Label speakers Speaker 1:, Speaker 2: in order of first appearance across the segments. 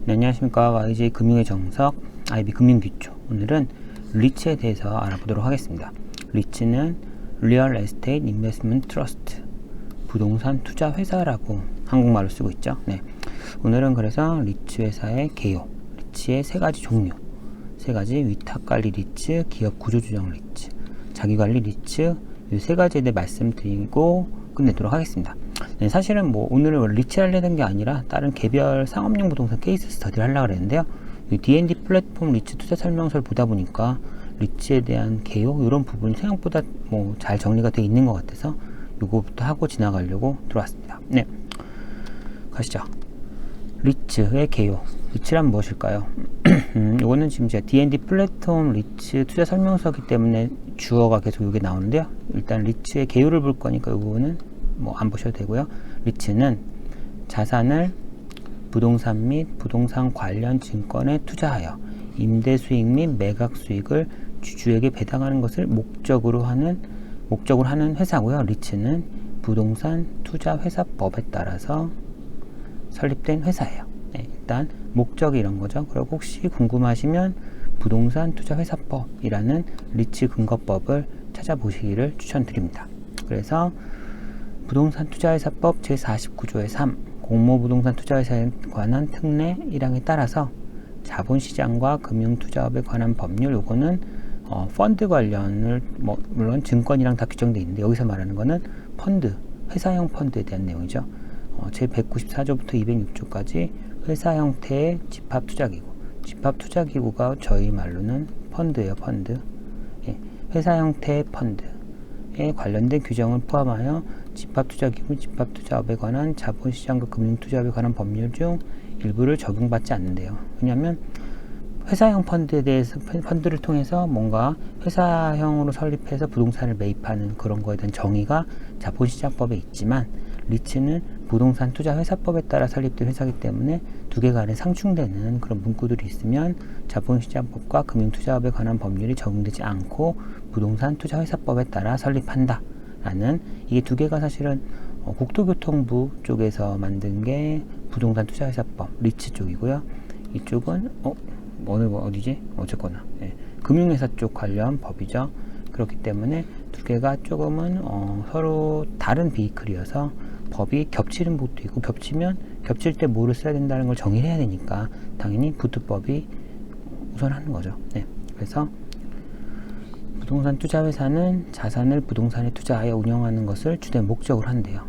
Speaker 1: 네, 안녕하십니까. YJ 금융의 정석, IB 금융기초. 오늘은 리츠에 대해서 알아보도록 하겠습니다. 리츠는 Real Estate Investment Trust, 부동산 투자 회사라고 한국말로 쓰고 있죠. 네, 오늘은 그래서 리츠 회사의 개요, 리츠의 세 가지 종류, 세 가지 위탁관리 리츠, 기업 구조조정 리츠, 자기관리 리츠, 이 세 가지에 대해 말씀드리고 끝내도록 하겠습니다. 네, 사실은 오늘은 리츠를 하려는 게 아니라 다른 개별 상업용 부동산 케이스 스터디를 하려고 그랬는데요. 이 D&D 플랫폼 리츠 투자 설명서를 보다 보니까 리츠에 대한 개요 이런 부분이 생각보다 잘 정리가 되어 있는 것 같아서 요거부터 하고 지나가려고 들어왔습니다. 네, 가시죠. 리츠의 개요. 리츠란 무엇일까요? 요거는 지금 제가 D&D 플랫폼 리츠 투자 설명서이기 때문에 주어가 계속 여기 나오는데요. 일단 리츠의 개요를 볼 거니까 이 부분은 안 보셔도 되고요. 리츠는 자산을 부동산 및 부동산 관련 증권에 투자하여 임대 수익 및 매각 수익을 주주에게 배당하는 것을 목적으로 하는 회사고요. 리츠는 부동산 투자 회사법에 따라서 설립된 회사예요. 네, 일단 목적이 이런 거죠. 그리고 혹시 궁금하시면 부동산 투자 회사법이라는 리츠 근거법을 찾아보시기를 추천드립니다. 그래서 부동산 투자회사법 제49조의 3 공모부동산 투자회사에 관한 특례 1항에 따라서 자본시장과 금융투자업에 관한 법률, 요거는 펀드 관련을 물론 증권이랑 다 규정되어 있는데 여기서 말하는 거는 펀드, 회사형 펀드에 대한 내용이죠. 제194조부터 206조까지 회사 형태의 집합투자기구, 집합투자기구가 저희 말로는 펀드예요. 펀드. 예, 회사 형태의 펀드에 관련된 규정을 포함하여 집합투자기구, 집합투자업에 관한 자본시장과 금융투자업에 관한 법률 중 일부를 적용받지 않는데요. 왜냐하면 회사형 펀드에 대해서 펀드를 통해서 뭔가 회사형으로 설립해서 부동산을 매입하는 그런 거에 대한 정의가 자본시장법에 있지만 리츠는 부동산 투자 회사법에 따라 설립된 회사이기 때문에 두 개 간에 상충되는 그런 문구들이 있으면 자본시장법과 금융투자업에 관한 법률이 적용되지 않고 부동산 투자 회사법에 따라 설립한다 라는, 이게 두 개가 사실은 국토교통부 쪽에서 만든 게 부동산 투자 회사법 리츠 쪽이고요. 이쪽은 어디지? 어쨌거나 금융회사 쪽 관련 법이죠. 그렇기 때문에 두 개가 조금은 서로 다른 베이클이어서 법이 겹치는 것도 있고, 겹칠 때 뭐를 써야 된다는 걸 정의를 해야 되니까 당연히 부투법이 우선하는 거죠. 네. 그래서 부동산 투자회사는 자산을 부동산에 투자하여 운영하는 것을 주된 목적으로 한대요.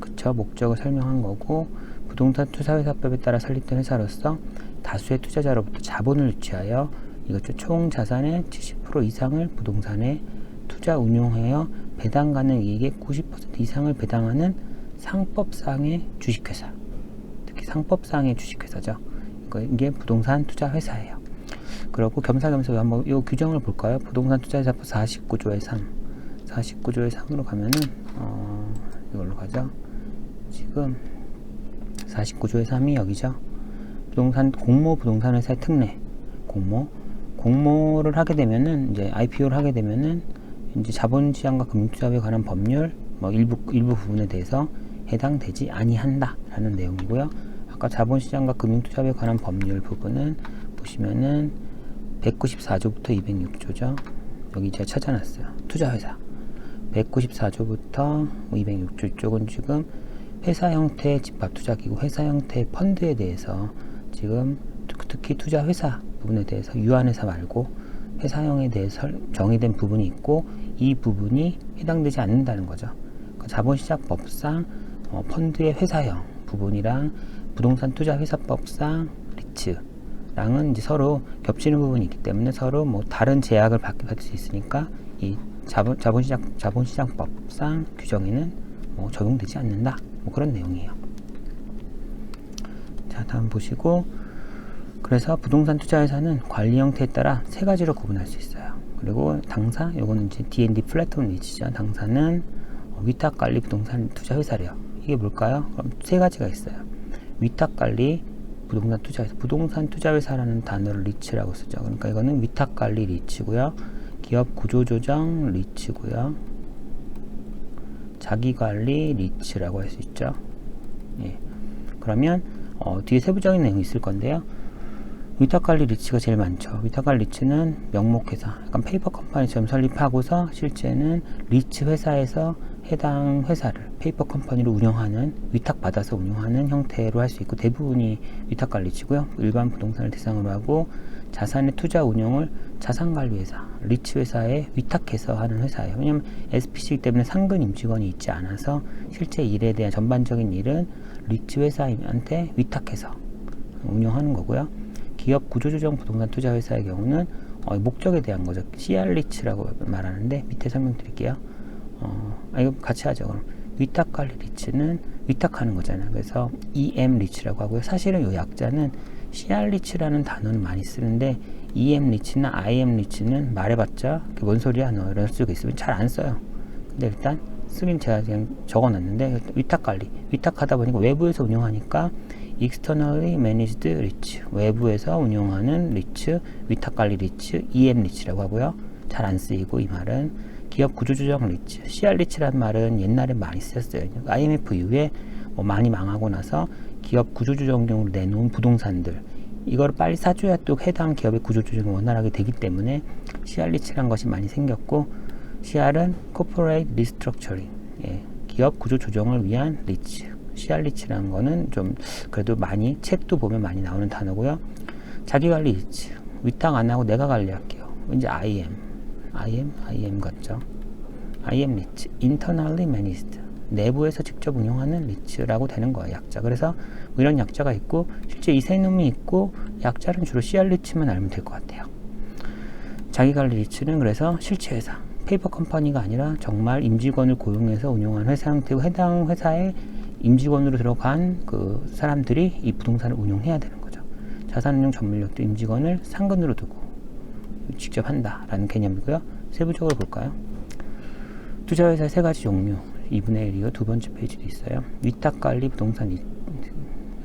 Speaker 1: 그쵸? 목적을 설명한 거고, 부동산 투자회사법에 따라 설립된 회사로서 다수의 투자자로부터 자본을 유치하여 이것도 총 자산의 70% 이상을 부동산에 투자 운용하여 배당 가능 이익의 90% 이상을 배당하는 상법상의 주식회사, 특히 상법상의 주식회사죠. 이게 부동산 투자 회사예요. 그리고 겸사겸사 한번 이 규정을 볼까요? 부동산 투자회사법 49조의 3, 49조의 3으로 가면은 이걸로 가죠. 지금 49조의 3이 여기죠. 공모 부동산 회사의 특례, 공모를 하게 되면은, 이제 IPO를 하게 되면은 이제 자본시장과 금융투자업에 관한 법률 일부 부분에 대해서 해당되지 아니한다 라는 내용이고요. 아까 자본시장과 금융투자업에 관한 법률 부분은 보시면은 194조부터 206조죠. 여기 제가 찾아놨어요. 투자회사 194조부터 206조 쪽은 지금 회사 형태의 집합투자기구, 회사 형태의 펀드에 대해서 지금 특히 투자회사 부분에 대해서 유한회사 말고 회사형에 대해서 정의된 부분이 있고, 이 부분이 해당되지 않는다는 거죠. 그러니까 자본시장법상 펀드의 회사형 부분이랑 부동산 투자 회사법상 리츠랑은 이제 서로 겹치는 부분이 있기 때문에 서로 다른 제약을 받을 수 있으니까 이 자본시장법상 규정에는 적용되지 않는다, 그런 내용이에요. 자, 다음 보시고, 그래서 부동산 투자회사는 관리 형태에 따라 세 가지로 구분할 수 있어요. 그리고 당사, 요거는 이제 D&D 플랫폼 리츠죠. 당사는 위탁관리 부동산 투자회사래요. 이게 뭘까요? 그럼 세 가지가 있어요. 위탁관리 부동산 투자회사, 부동산 투자회사라는 단어를 리츠라고 쓰죠. 그러니까 이거는 위탁관리 리츠고요. 기업 구조조정 리츠고요. 자기관리 리츠라고 할 수 있죠. 예. 그러면 뒤에 세부적인 내용이 있을 건데요. 위탁관리 리츠가 제일 많죠. 위탁관리 리츠는 명목회사, 약간 페이퍼 컴퍼니처럼 설립하고서 실제는 리츠 회사에서 해당 회사를 페이퍼 컴퍼니로 운영하는, 위탁받아서 운영하는 형태로 할 수 있고, 대부분이 위탁관리 리츠고요. 일반 부동산을 대상으로 하고 자산의 투자 운영을 자산관리회사, 리츠 회사에 위탁해서 하는 회사예요. 왜냐하면 SPC이기 때문에 상근 임직원이 있지 않아서 실제 일에 대한 전반적인 일은 리츠 회사한테 위탁해서 운영하는 거고요. 기업 구조조정 부동산 투자 회사의 경우는 목적에 대한 거죠. CR 리츠라고 말하는데 밑에 설명드릴게요. 이거 같이 하죠. 그럼 위탁관리 리츠는 위탁하는 거잖아요. 그래서 EM 리츠라고 하고요. 사실은 이 약자는 CR 리츠라는 단어는 많이 쓰는데 EM 리츠나 IM 리츠는 말해봤자 뭔 소리야 너 이럴 수가 있으면 잘 안 써요. 근데 일단 쓰긴 제가 그냥 적어놨는데, 위탁관리, 위탁하다 보니까 외부에서 운영하니까 externally managed 리츠, 외부에서 운영하는 리츠, 위탁관리 리츠, EM 리츠라고 하고요. 잘 안 쓰이고 이 말은 기업 구조조정 리츠, CR 리츠라는 말은 옛날에 많이 쓰였어요. IMF 이후에 많이 망하고 나서 기업 구조조정용으로 내놓은 부동산들, 이걸 빨리 사줘야 또 해당 기업의 구조조정이 원활하게 되기 때문에 CR 리츠라는 것이 많이 생겼고, CR은 Corporate Restructuring, 기업 구조조정을 위한 리츠. CR 리츠라는 거는 좀 그래도 많이 책도 보면 많이 나오는 단어고요. 자기관리 리츠, 위탁 안 하고 내가 관리할게요. 이제 IM 같죠. IM 리츠, Internally Managed, 내부에서 직접 운영하는 리츠라고 되는 거예요, 약자. 그래서 이런 약자가 있고, 실제 이 세 놈이 있고, 약자는 주로 CR 리츠만 알면 될 것 같아요. 자기관리 리츠는 그래서 실체 회사, 페이퍼 컴퍼니가 아니라 정말 임직원을 고용해서 운영하는 회사 형태고, 해당 회사에 임직원으로 들어간 그 사람들이 이 부동산을 운영해야 되는 거죠. 자산운용 전문력도 임직원을 상근으로 두고 직접 한다라는 개념이고요. 세부적으로 볼까요? 투자회사의 세 가지 종류, 2분의 1이고 두 번째 페이지도 있어요. 위탁관리 부동산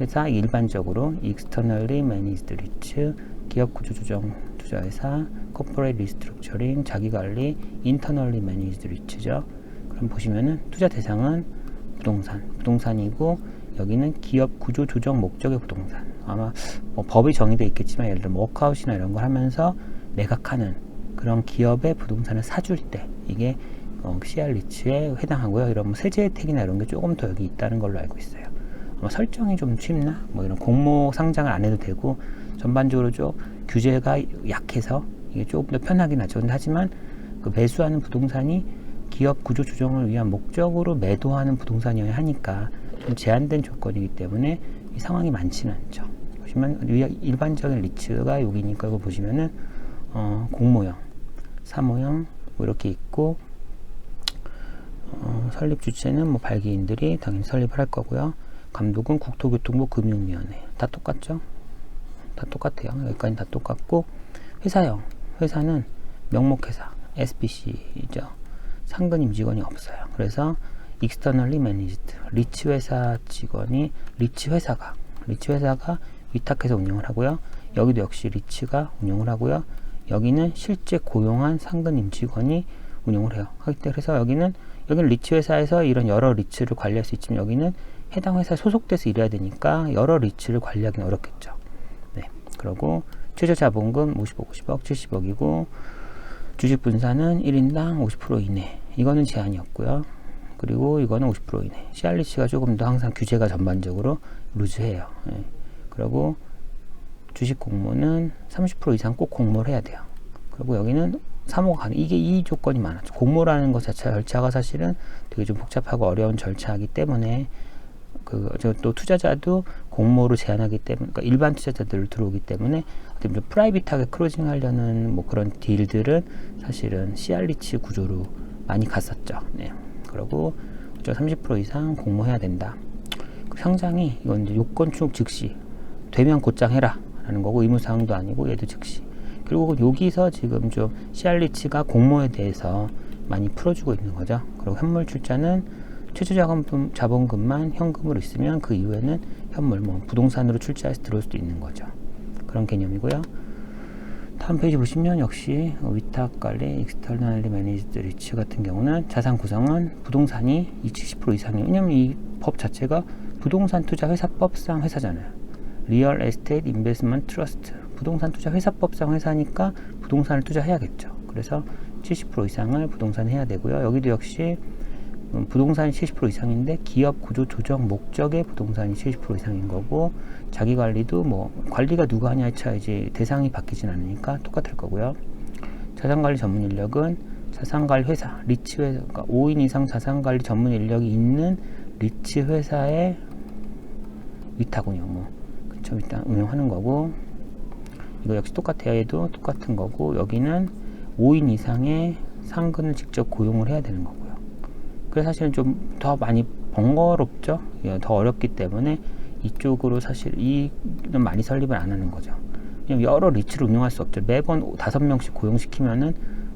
Speaker 1: 회사, 일반적으로 externally managed 리츠, 기업 구조조정 투자회사, corporate restructuring, 자기관리, internally managed 리츠죠. 그럼 보시면은 투자 대상은 부동산이고, 여기는 기업 구조 조정 목적의 부동산. 아마 법이 정의되어 있겠지만, 예를 들어 워크아웃이나 이런 걸 하면서 매각하는 그런 기업의 부동산을 사줄 때 이게 CR 리츠에 해당하고요. 이런 세제 혜택이나 이런 게 조금 더 여기 있다는 걸로 알고 있어요. 설정이 좀 쉽나? 이런 공모 상장을 안 해도 되고, 전반적으로 좀 규제가 약해서 이게 조금 더 편하긴 하죠. 근데 하지만 그 매수하는 부동산이 기업 구조 조정을 위한 목적으로 매도하는 부동산이어야 하니까 좀 제한된 조건이기 때문에 이 상황이 많지는 않죠. 보시면 일반적인 리츠가 여기니까 이거 보시면은 공모형, 사모형 이렇게 있고, 설립 주체는 발기인들이 당연히 설립을 할 거고요. 감독은 국토교통부 금융위원회. 다 똑같죠? 다 똑같아요. 여기까지 다 똑같고, 회사형, 회사는 명목회사, SPC죠. 상근 임직원이 없어요. 그래서 externally managed, 리츠 회사 직원이 리츠 회사가 위탁해서 운영을 하고요. 여기도 역시 리츠가 운영을 하고요. 여기는 실제 고용한 상근 임직원이 운영을 해요. 그래서 여기는 리츠 회사에서 이런 여러 리츠를 관리할 수 있지만, 여기는 해당 회사에 소속돼서 일해야 되니까 여러 리츠를 관리하기는 어렵겠죠. 네. 그리고 최저 자본금 50억, 70억이고, 주식 분산은 1인당 50% 이내. 이거는 제한이었고요. 그리고 이거는 50% 이내. CR 리츠가 조금 더 항상 규제가 전반적으로 루즈해요. 네. 그리고 주식 공모는 30% 이상 꼭 공모를 해야 돼요. 그리고 여기는 사모가 가능. 이 조건이 많았죠. 공모라는 것 자체 절차가 사실은 되게 좀 복잡하고 어려운 절차이기 때문에, 또 투자자도 공모로 제한하기 때문에, 그러니까 일반 투자자들 들어오기 때문에 좀 프라이빗하게 크로징 하려는 그런 딜들은 사실은 CR 리츠 구조로 많이 갔었죠. 네. 그리고 30% 이상 공모해야 된다. 상장이 이건 이제 요건 충족 즉시 되면 곧장 해라 라는 거고, 의무사항도 아니고 얘도 즉시. 그리고 여기서 지금 좀 CR 리츠가 공모에 대해서 많이 풀어주고 있는 거죠. 그리고 현물 출자는 최저 자본금만 현금으로 있으면 그 이후에는 현물, 부동산으로 출자해서 들어올 수도 있는 거죠. 그런 개념이고요. 다음 페이지 보시면 역시 위탁관리, externally managed 리츠 같은 경우는 자산 구성은 부동산이 70% 이상이에요. 왜냐면 이 법 자체가 부동산 투자 회사법상 회사잖아요. 리얼 에스테이트 인베스트먼트 트러스트, 부동산 투자 회사법상 회사니까 부동산을 투자해야겠죠. 그래서 70% 이상을 부동산에 해야 되고요. 여기도 역시 부동산이 70% 이상인데 기업 구조 조정 목적의 부동산이 70% 이상인 거고, 자기 관리도 뭐 관리가 누가 하냐에 차이지 대상이 바뀌진 않으니까 똑같을 거고요. 자산관리 전문 인력은 자산관리 회사, 리츠 회사, 그러니까 5인 이상 자산관리 전문 인력이 있는 리츠 회사의 위탁 운영, 뭐 그쵸, 위탁 운영하는 거고, 이거 역시 똑같아요. 얘도 똑같은 거고, 여기는 5인 이상의 상근을 직접 고용을 해야 되는 거고요. 그래서 사실은 좀 더 많이 번거롭죠. 더 어렵기 때문에 이쪽으로 사실 이는 많이 설립을 안 하는 거죠. 여러 리츠를 운영할 수 없죠. 매번 5명씩 고용시키면은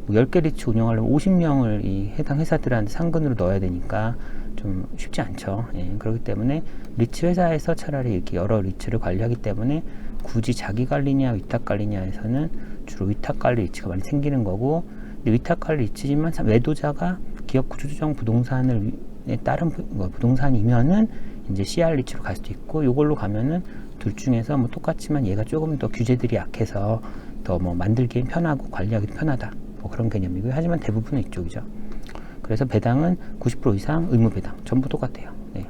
Speaker 1: 10개 리츠 운영하려면 50명을 이 해당 회사들한테 상근으로 넣어야 되니까 좀 쉽지 않죠. 예, 그렇기 때문에 리츠 회사에서 차라리 이렇게 여러 리츠를 관리하기 때문에 굳이 자기 관리냐 위탁 관리냐에서는 주로 위탁 관리 리츠가 많이 생기는 거고, 근데 위탁 관리 리츠지만 매도자가 기업 구조조정 부동산을 따른 부동산이면은 이제 CR 리츠로 갈 수도 있고, 이걸로 가면은 둘 중에서 뭐 똑같지만 얘가 조금 더 규제들이 약해서 더 뭐 만들기엔 편하고 관리하기도 편하다, 뭐 그런 개념이고요. 하지만 대부분은 이쪽이죠. 그래서 배당은 90% 이상 의무 배당 전부 똑같아요. 네.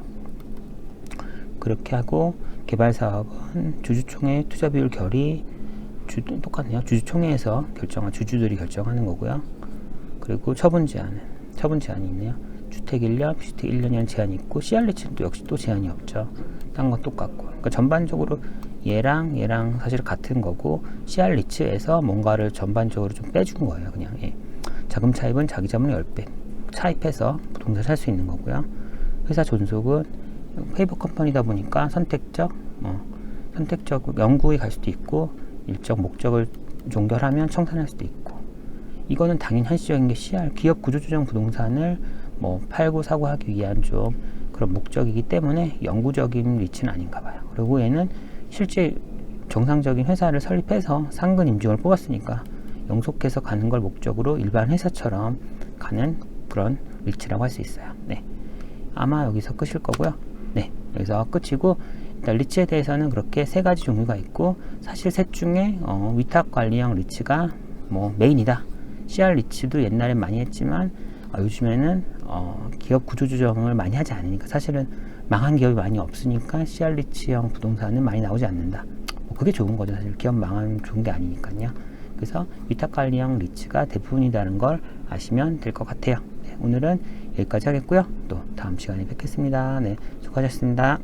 Speaker 1: 그렇게 하고, 개발 사업은 주주총회 투자 비율 결의 똑같네요. 주주총회에서 결정한 주주들이 결정하는 거고요. 그리고 처분 제한이 있네요. 주택 1년, 비주택 1년이라는 제한이 있고, CR 리츠는 또 역시 또 제한이 없죠. 딴 건 똑같고. 그러니까 전반적으로 얘랑 사실 같은 거고, CR 리츠에서 뭔가를 전반적으로 좀 빼준 거예요. 그냥 자금 차입은 자기 자본의 10배 차입해서 부동산 살 수 있는 거고요. 회사 존속은 페이버 컴퍼니다 보니까 선택적 영구에 갈 수도 있고, 일정 목적을 종결하면 청산할 수도 있고, 이거는 당연히 한시적인 게 CR, 기업 구조조정 부동산을 뭐 팔고 사고 하기 위한 좀 그런 목적이기 때문에 영구적인 리츠는 아닌가 봐요. 그리고 얘는 실제 정상적인 회사를 설립해서 상근 임직원을 뽑았으니까 영속해서 가는 걸 목적으로 일반 회사처럼 가는 그런 리츠라고 할 수 있어요. 네, 아마 여기서 끝일 거고요. 네, 여기서 끝이고, 일단 리츠에 대해서는 그렇게 세 가지 종류가 있고, 사실 셋 중에 위탁 관리형 리츠가 뭐 메인이다. CR 리츠도 옛날엔 많이 했지만 요즘에는 기업 구조조정을 많이 하지 않으니까, 사실은 망한 기업이 많이 없으니까 CR 리츠형 부동산은 많이 나오지 않는다. 뭐 그게 좋은 거죠. 사실 기업 망하면 좋은 게 아니니까요. 그래서 위탁 관리형 리츠가 대부분이라는 걸 아시면 될 것 같아요. 네, 오늘은 여기까지 하겠고요. 또 다음 시간에 뵙겠습니다. 네, 수고하셨습니다.